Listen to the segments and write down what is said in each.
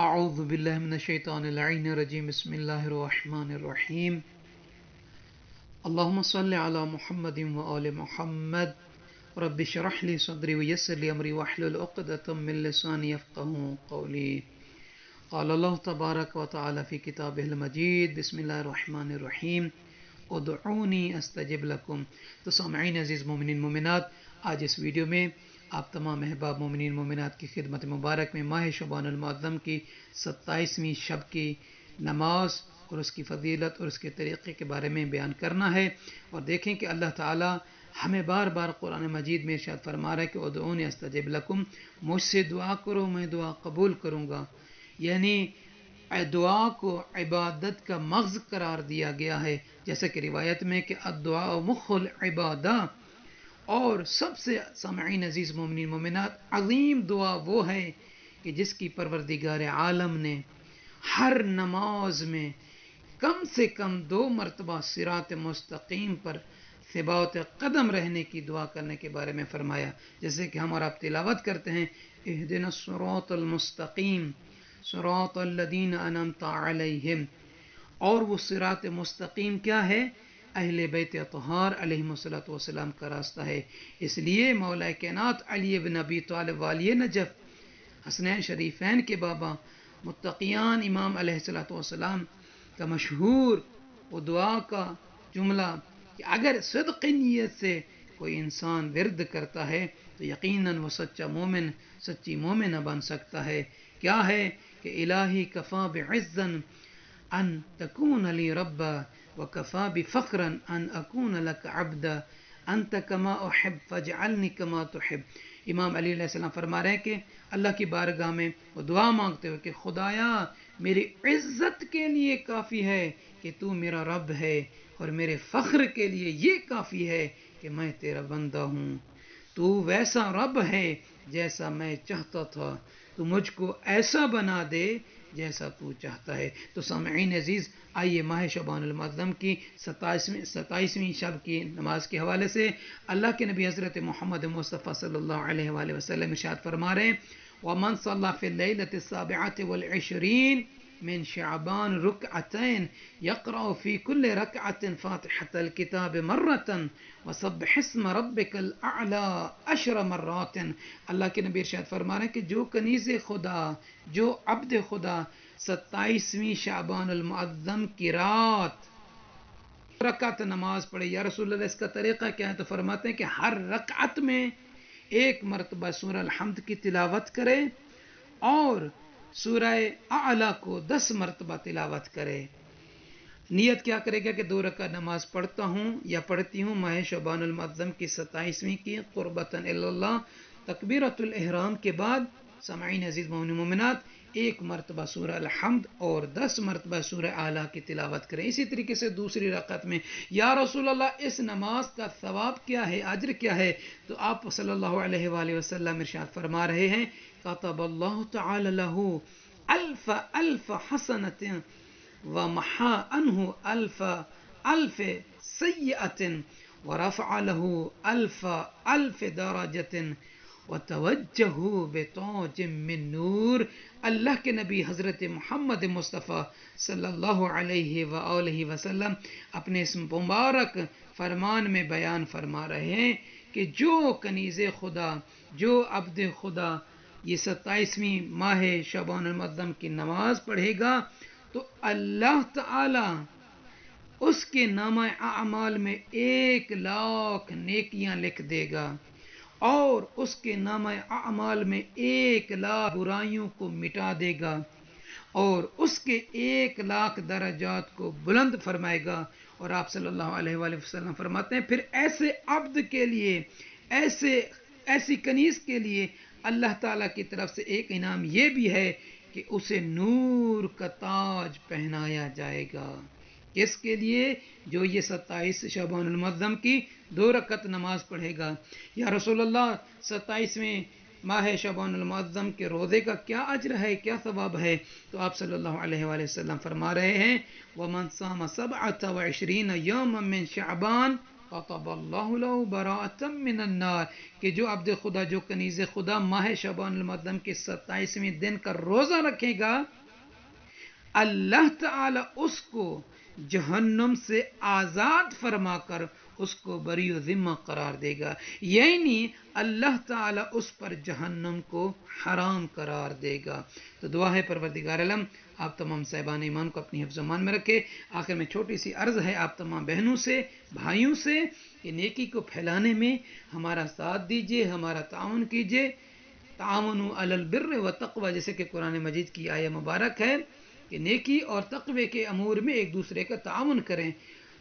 اعوذ باللہ من الشیطان اللعین الرجیم بسم اللہ الرحمن الرحیم اللہم صل علی محمد و آل محمد رب اشرح لی صدری ویسر لی امری واحلل عقدۃ من لسانی یفقہوا قولی قال اللہ تبارک و تعالی فی کتابہ المجید بسم اللہ الرحمن الرحیم ادعونی استجب لکم۔ تو سامعین عزیز مومنین مومنات، آج اس ویڈیو میں آپ تمام احباب مومنین مومنات کی خدمت مبارک میں ماہ شعبان المعظم کی 27ویں شب کی نماز اور اس کی فضیلت اور اس کے طریقے کے بارے میں بیان کرنا ہے۔ اور دیکھیں کہ اللہ تعالی ہمیں بار بار قرآن مجید میں ارشاد فرما رہا ہے کہ ادعونی استجب لکم، مجھ سے دعا کرو میں دعا قبول کروں گا۔ یعنی دعا کو عبادت کا مغز قرار دیا گیا ہے، جیسے کہ روایت میں کہ الدعاء مخ العبادہ، اور سب سے سامعین عزیز مومنین مومنات عظیم دعا وہ ہے کہ جس کی پروردگار عالم نے ہر نماز میں کم سے کم 2 مرتبہ صراط مستقیم پر ثبات قدم رہنے کی دعا کرنے کے بارے میں فرمایا، جیسے کہ ہم اور آپ تلاوت کرتے ہیں اہدنا الصراط المستقیم صراط الذین انعمت علیہم، اور وہ صراط مستقیم کیا ہے؟ اہل بیت اطہار علیہم الصلوۃ والسلام کا راستہ ہے۔ اس لیے مولا کائنات علی بن ابی طالب والی نجف، حسنین شریفین کے بابا، متقیان امام علیہ الصلوۃ والسلام کا مشہور وہ دعا کا جملہ کہ اگر صدق نیت سے کوئی انسان ورد کرتا ہے تو یقیناً وہ سچا مومن، سچی مومنہ بن سکتا ہے۔ کیا ہے کہ الہی کفا بعزا ان تکون لی ربا وکفا بفخرا ان اکون لک عبدا انت کما احب فاجعلنی کما تحب۔ امام علی علیہ السلام فرما رہے ہیں کہ اللہ کی بارگاہ میں وہ دعا مانگتے ہوئے کہ خدایا میری عزت کے لیے کافی ہے کہ تو میرا رب ہے، اور میرے فخر کے لیے یہ کافی ہے کہ میں تیرا بندہ ہوں۔ تو ویسا رب ہے جیسا میں چاہتا تھا، تو مجھ کو ایسا بنا دے جیسا تو چاہتا ہے۔ تو سامعین عزیز، آئیے ماہ شعبان المعظم کی 27ویں شب کی نماز کے حوالے سے اللہ کے نبی حضرت محمد مصطفیٰ صلی اللہ علیہ وآلہ وسلم ارشاد فرما رہے ہیں وَمَنْ صَلَّى فِي اللَّيْلَةِ السَّابِعَةِ وَالْعِشْرِينَ من شعبان ركعتين يقرأ في كل ركعة فاتحة الكتاب مرة وسبح اسم ربك الأعلى 10 مرات۔ اللہ کے نبی ارشاد فرما رہے ہیں کہ جو کنیز خدا، جو عبد خدا 27ویں شعبان المعظم کی رات رکعت نماز پڑھے، یا رسول اللہ اس کا طریقہ کیا ہے؟ تو فرماتے ہیں کہ ہر رکعت میں 1 مرتبہ سورہ الحمد کی تلاوت کرے اور سورہ اعلیٰ کو 10 مرتبہ تلاوت کرے۔ نیت کیا کرے گا کہ 2 رکعت نماز پڑھتا ہوں یا پڑھتی ہوں ماہ شعبان المعظم کی 27ویں کی قربتاً اللہ، تکبیرۃ الاحرام کے بعد سامعین عزیز مومنین مومنات 1 مرتبہ سورہ الحمد اور 10 مرتبہ سورہ اعلیٰ کی تلاوت کریں۔ اسی طریقے سے دوسری رکعت میں یا رسول اللہ اس نماز کا ثواب کیا ہے، اجر کیا ہے؟ تو آپ صلی اللہ علیہ وآلہ وسلم ارشاد فرما رہے ہیں کتب اللہ تعالی لہ الف حسنۃ ومحا عنہ الف سیئۃ ورفع له الف درجۃ وتوجہ بتاج من نور۔ اللہ کے نبی حضرت محمد مصطفیٰ صلی اللہ علیہ وآلہ وسلم اپنے اس مبارک فرمان میں بیان فرما رہے ہیں کہ جو کنیز خدا، جو عبد خدا یہ 27ویں ماہ شعبان المعظم کی نماز پڑھے گا تو اللہ تعالی اس کے نامہ اعمال میں 1,00,000 نیکیاں لکھ دے گا، اور اس کے نامہ اعمال میں 1,00,000 برائیوں کو مٹا دے گا، اور اس کے 1,00,000 درجات کو بلند فرمائے گا۔ اور آپ صلی اللہ علیہ وآلہ وسلم فرماتے ہیں پھر ایسے عبد کے لیے، ایسی کنیز کے لیے اللہ تعالیٰ کی طرف سے ایک انعام یہ بھی ہے کہ اسے نور کا تاج پہنایا جائے گا۔ کس کے لیے؟ جو یہ 27 شعبان المعظم کی 2 رکعت نماز پڑھے گا۔ یا رسول اللہ 27ویں ماہ شعبان المعظم کے روزے کا کیا اجر ہے، کیا ثواب ہے؟ تو آپ صلی اللہ علیہ وآلہ وسلم فرما رہے ہیں وَمَنْ صَامَ 27 يَوْمًا مِنْ شَعْبَانَ کتب اللہ لہ براءۃ من النار، کہ جو عبد خدا جو کنیز خدا ماہ شعبان المعظم کے 27ویں دن کا روزہ رکھے گا، اللہ تعالی اس کو جہنم سے آزاد فرما کر اس کو بری و ذمہ قرار دے گا، یعنی اللہ تعالی اس پر جہنم کو حرام قرار دے گا۔ تو دعا ہے پروردگار عالم آپ تمام صاحبان ایمان کو اپنی حفظ و امان میں رکھے۔ آخر میں چھوٹی سی عرض ہے آپ تمام بہنوں سے، بھائیوں سے، کہ نیکی کو پھیلانے میں ہمارا ساتھ دیجیے، ہمارا تعاون کیجیے۔ تعاونوا علی البر والتقوی، جیسے کہ قرآن مجید کی آیہ مبارک ہے کہ نیکی اور تقوی کے امور میں ایک دوسرے کا تعاون کریں۔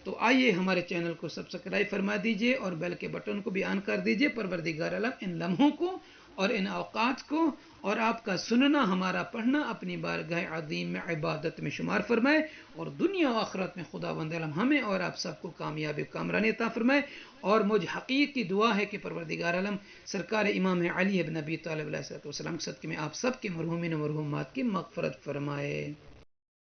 تو آئیے ہمارے چینل کو سبسکرائب فرما دیجئے اور بیل کے بٹن کو بھی آن کر دیجئے۔ پروردگار عالم ان لمحوں کو اور ان اوقات کو اور آپ کا سننا، ہمارا پڑھنا اپنی بارگاہ عظیم میں عبادت میں شمار فرمائے، اور دنیا و آخرت میں خداوند عالم ہمیں اور آپ سب کو کامیابی و کامرانی عطا فرمائے۔ اور مجھ حقیقی دعا ہے کہ پروردگار عالم سرکار امام علی ابن ابی طالب علیہ السلام کے صدقے میں آپ سب کے مرحومین و مرحومات کی مغفرت فرمائے۔